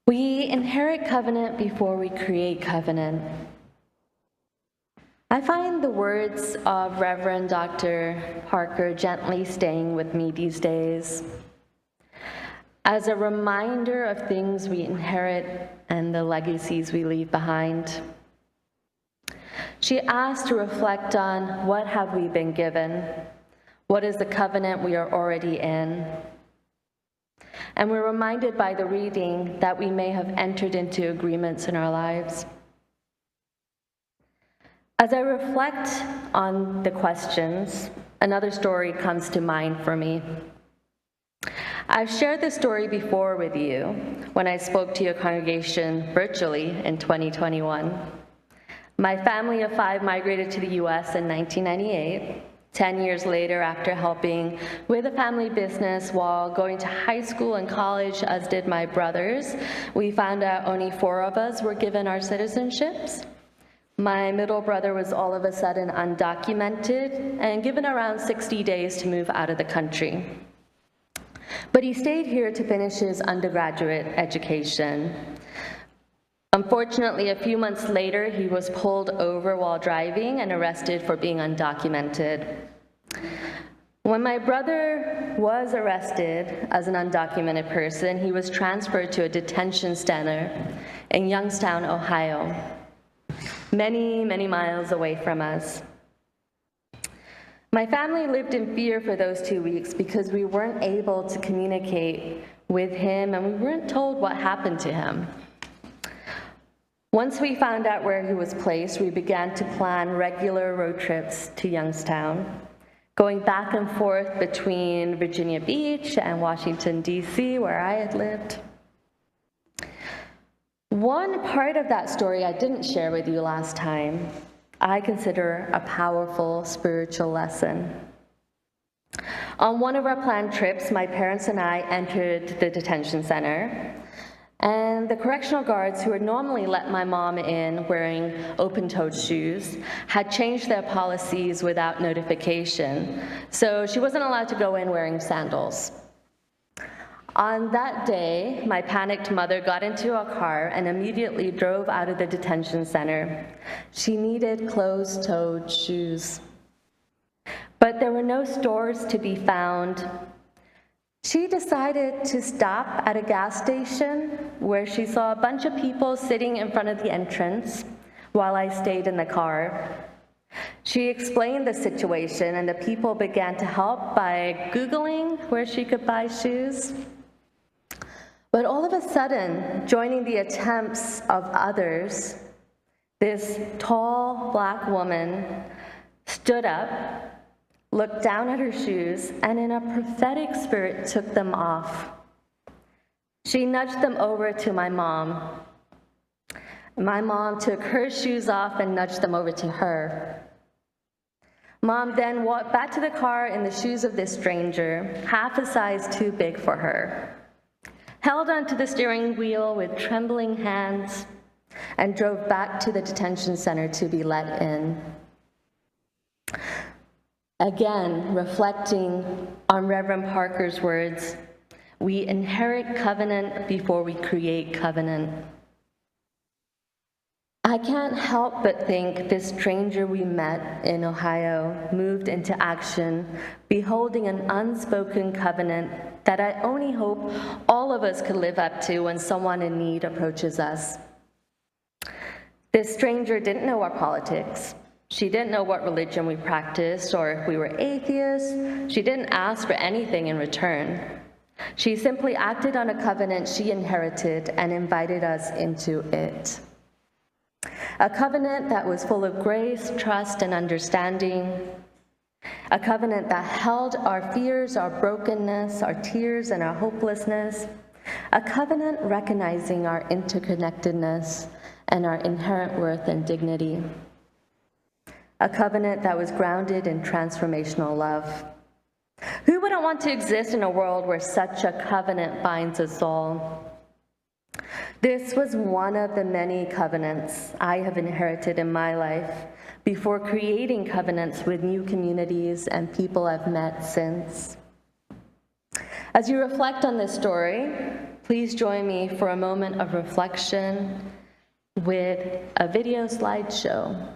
We inherit covenant before we create covenant. I find the words of Reverend Dr. Parker gently staying with me these days as a reminder of things we inherit and the legacies we leave behind. She asked to reflect on what have we been given, what is the covenant we are already in. And we're reminded by the reading that we may have entered into agreements in our lives. As I reflect on the questions, another story comes to mind for me. I've shared this story before with you when I spoke to your congregation virtually in 2021. My family of 5 migrated to the US in 1998. 10 years later, after helping with a family business while going to high school and college, as did my brothers, we found out only 4 of us were given our citizenships. My middle brother was all of a sudden undocumented and given around 60 days to move out of the country. But he stayed here to finish his undergraduate education. Unfortunately, a few months later, he was pulled over while driving and arrested for being undocumented. When my brother was arrested as an undocumented person, he was transferred to a detention center in Youngstown, Ohio, many, many miles away from us. My family lived in fear for those 2 weeks because we weren't able to communicate with him and we weren't told what happened to him. Once we found out where he was placed, we began to plan regular road trips to Youngstown, going back and forth between Virginia Beach and Washington, D.C., where I had lived. One part of that story I didn't share with you last time, I consider a powerful spiritual lesson. On one of our planned trips, my parents and I entered the detention center, and the correctional guards who would normally let my mom in wearing open-toed shoes had changed their policies without notification, so she wasn't allowed to go in wearing sandals. On that day, my panicked mother got into a car and immediately drove out of the detention center. She needed closed-toed shoes. But there were no stores to be found. She decided to stop at a gas station where she saw a bunch of people sitting in front of the entrance while I stayed in the car. She explained the situation, and the people began to help by Googling where she could buy shoes. But all of a sudden, joining the attempts of others, this tall black woman stood up, looked down at her shoes, and in a prophetic spirit took them off. She nudged them over to my mom. My mom took her shoes off and nudged them over to her. Mom then walked back to the car in the shoes of this stranger, half a size too big for her, held onto the steering wheel with trembling hands, and drove back to the detention center to be let in. Again, reflecting on Reverend Parker's words, we inherit covenant before we create covenant. I can't help but think this stranger we met in Ohio moved into action, beholding an unspoken covenant that I only hope all of us could live up to when someone in need approaches us. This stranger didn't know our politics. She didn't know what religion we practiced or if we were atheists. She didn't ask for anything in return. She simply acted on a covenant she inherited and invited us into it. A covenant that was full of grace, trust, and understanding. A covenant that held our fears, our brokenness, our tears, and our hopelessness. A covenant recognizing our interconnectedness and our inherent worth and dignity. A covenant that was grounded in transformational love. Who wouldn't want to exist in a world where such a covenant binds us all? This was one of the many covenants I have inherited in my life before creating covenants with new communities and people I've met since. As you reflect on this story, Please join me for a moment of reflection with a video slideshow.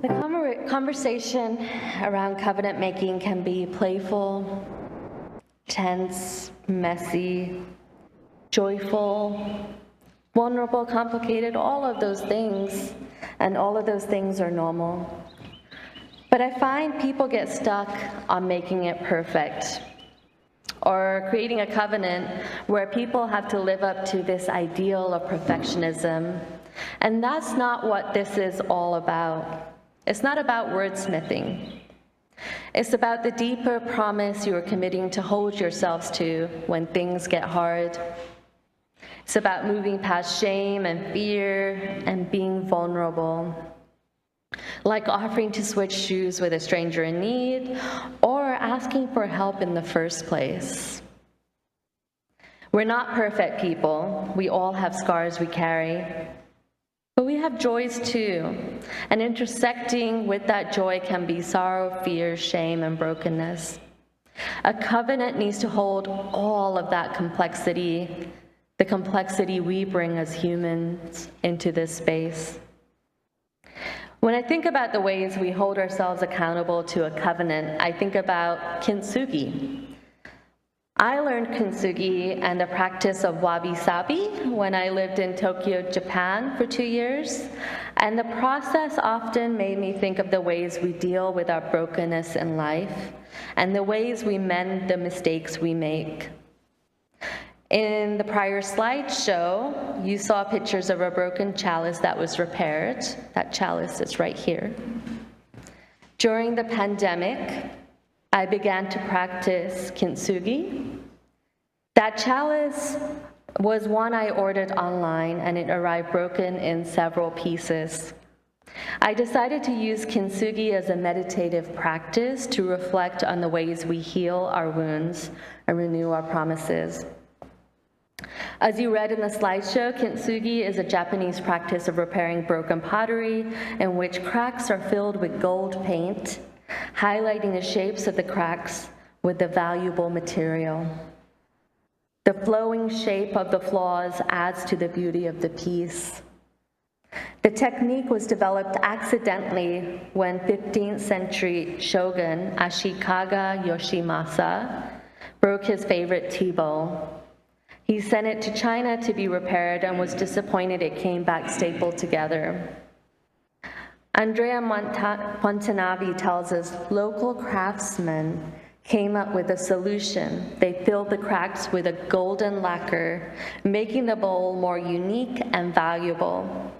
The conversation around covenant making can be playful, tense, messy, joyful, vulnerable, complicated, all of those things, and all of those things are normal. But I find people get stuck on making it perfect, or creating a covenant where people have to live up to this ideal of perfectionism. And that's not what this is all about. It's not about wordsmithing. It's about the deeper promise you are committing to hold yourselves to when things get hard. It's about moving past shame and fear and being vulnerable, like offering to switch shoes with a stranger in need or asking for help in the first place. We're not perfect people. We all have scars we carry. But we have joys too, and intersecting with that joy can be sorrow, fear, shame, and brokenness. A covenant needs to hold all of that complexity, the complexity we bring as humans into this space. When I think about the ways we hold ourselves accountable to a covenant, I think about Kintsugi. I learned Kintsugi and the practice of wabi-sabi when I lived in Tokyo, Japan for 2 years, and the process often made me think of the ways we deal with our brokenness in life and the ways we mend the mistakes we make. In the prior slideshow, you saw pictures of a broken chalice that was repaired. That chalice is right here. During the pandemic, I began to practice Kintsugi. That chalice was one I ordered online, and it arrived broken in several pieces. I decided to use Kintsugi as a meditative practice to reflect on the ways we heal our wounds and renew our promises. As you read in the slideshow, Kintsugi is a Japanese practice of repairing broken pottery in which cracks are filled with gold paint, highlighting the shapes of the cracks with the valuable material. The flowing shape of the flaws adds to the beauty of the piece. The technique was developed accidentally when 15th century shogun Ashikaga Yoshimasa broke his favorite tea bowl. He sent it to China to be repaired and was disappointed it came back stapled together. Andrea Fontanavi tells us local craftsmen came up with a solution. They filled the cracks with a golden lacquer, making the bowl more unique and valuable.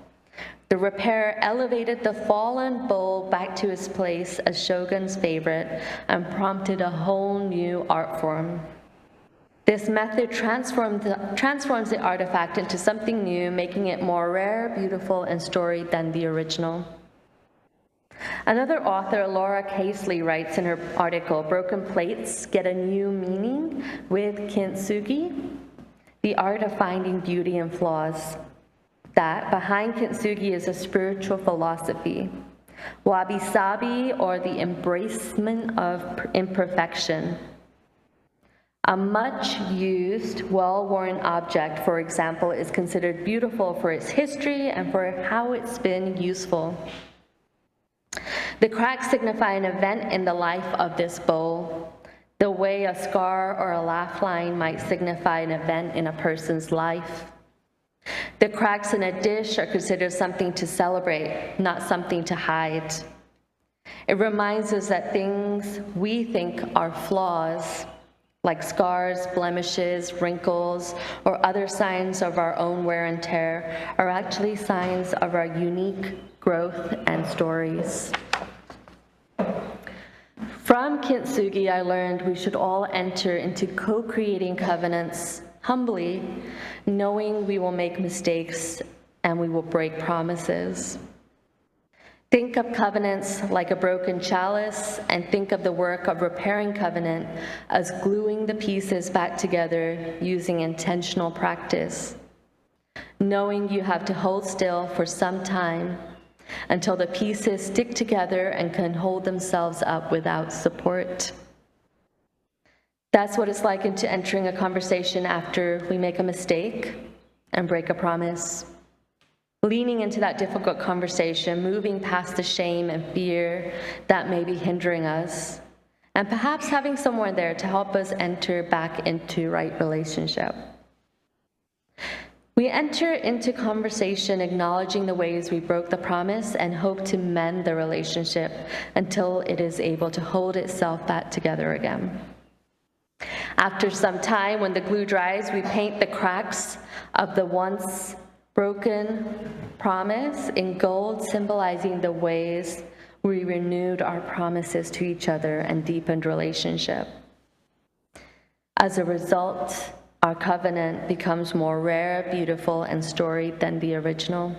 The repairer elevated the fallen bowl back to its place as Shogun's favorite and prompted a whole new art form. This method transforms the artifact into something new, making it more rare, beautiful, and storied than the original. Another author, Laura Casely, writes in her article, "Broken Plates Get a New Meaning with Kintsugi, the art of finding beauty in flaws," that behind Kintsugi is a spiritual philosophy, wabi-sabi, or the embracement of imperfection. A much-used, well-worn object, for example, is considered beautiful for its history and for how it's been useful. The cracks signify an event in the life of this bowl, the way a scar or a laugh line might signify an event in a person's life. The cracks in a dish are considered something to celebrate, not something to hide. It reminds us that things we think are flaws, like scars, blemishes, wrinkles, or other signs of our own wear and tear, are actually signs of our unique growth and stories. From Kintsugi, I learned we should all enter into co-creating covenants humbly, knowing we will make mistakes and we will break promises. Think of covenants like a broken chalice, and think of the work of repairing covenant as gluing the pieces back together using intentional practice, knowing you have to hold still for some time until the pieces stick together and can hold themselves up without support. That's what it's like into entering a conversation after we make a mistake and break a promise. Leaning into that difficult conversation, moving past the shame and fear that may be hindering us, and perhaps having someone there to help us enter back into right relationship. We enter into conversation acknowledging the ways we broke the promise and hope to mend the relationship until it is able to hold itself back together again. After some time, when the glue dries, we paint the cracks of the once broken promise in gold, symbolizing the ways we renewed our promises to each other and deepened relationship. As a result, our covenant becomes more rare, beautiful, and storied than the original.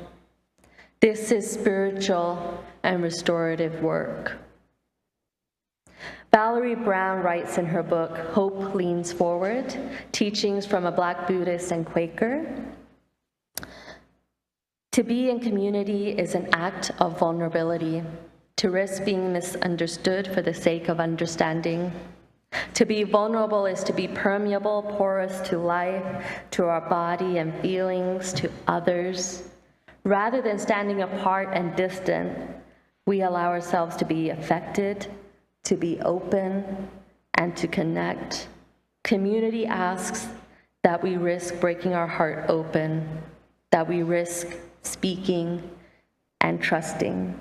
This is spiritual and restorative work. Valerie Brown writes in her book, Hope Leans Forward, Teachings from a Black Buddhist and Quaker, to be in community is an act of vulnerability, to risk being misunderstood for the sake of understanding. To be vulnerable is to be permeable, porous to life, to our body and feelings, to others. Rather than standing apart and distant, we allow ourselves to be affected, to be open, and to connect. Community asks that we risk breaking our heart open, that we risk speaking and trusting.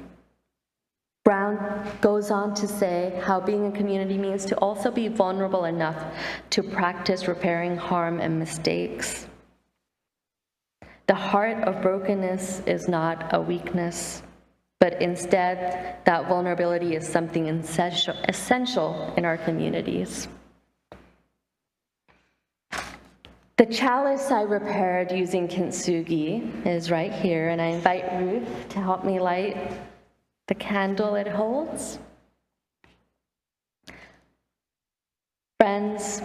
Brown goes on to say how being in community means to also be vulnerable enough to practice repairing harm and mistakes. The heart of brokenness is not a weakness, but instead that vulnerability is something essential in our communities. The chalice I repaired using Kintsugi is right here, and I invite Ruth to help me light the candle it holds. Friends,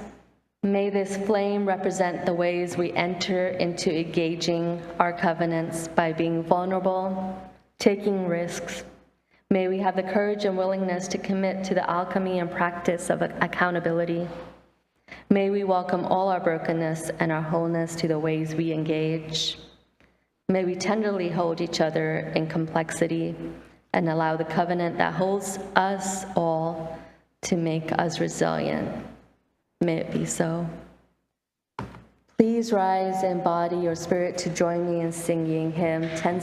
may this flame represent the ways we enter into engaging our covenants by being vulnerable, taking risks. May we have the courage and willingness to commit to the alchemy and practice of accountability. May we welcome all our brokenness and our wholeness to the ways we engage. May we tenderly hold each other in complexity and allow the covenant that holds us all to make us resilient. May it be so. Please rise in body or spirit to join me in singing hymn 10.